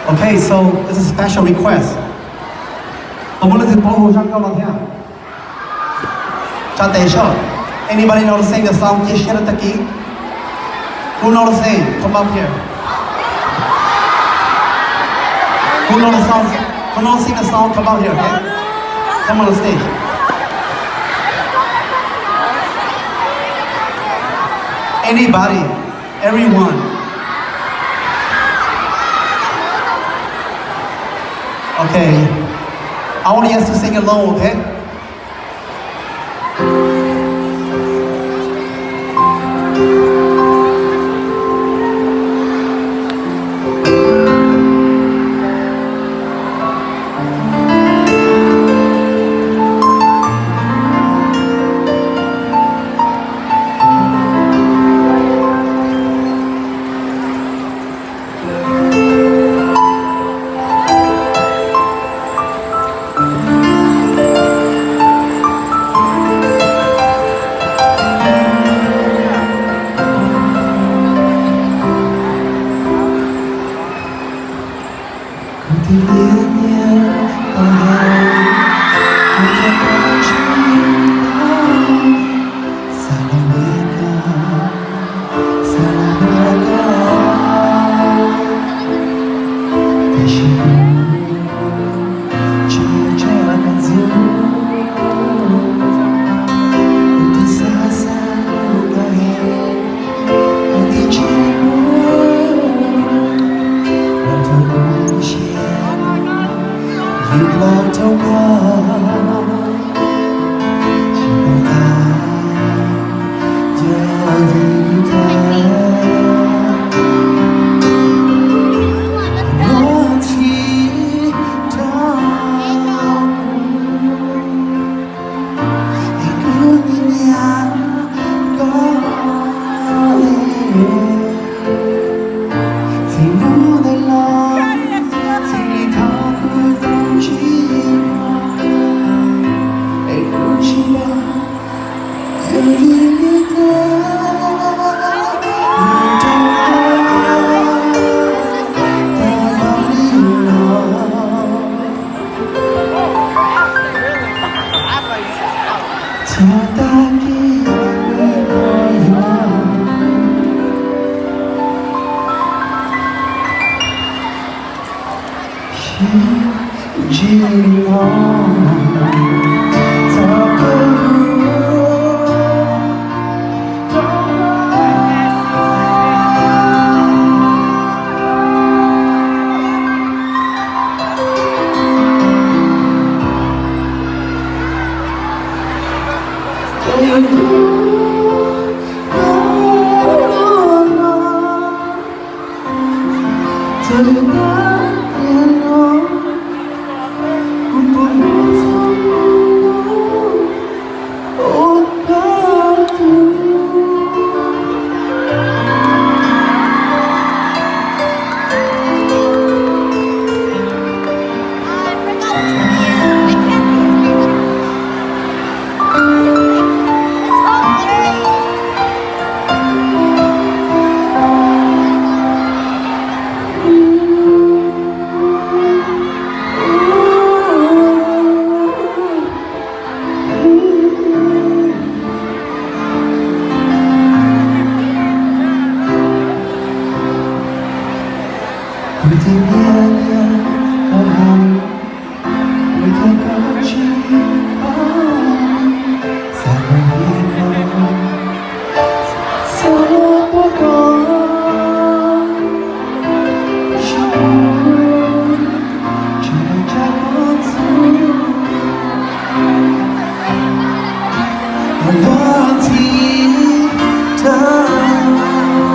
Okay, so it's a special request. 我们来保护上高老天。Cha Desho. Anybody know to sing the song Tishira Taki? Who know to sing? Come up here. Who know the song? Who know to sing the song? Come up here, okay? Come on the stage. Anybody, everyone. Okay. I want you guys to sing along, okay?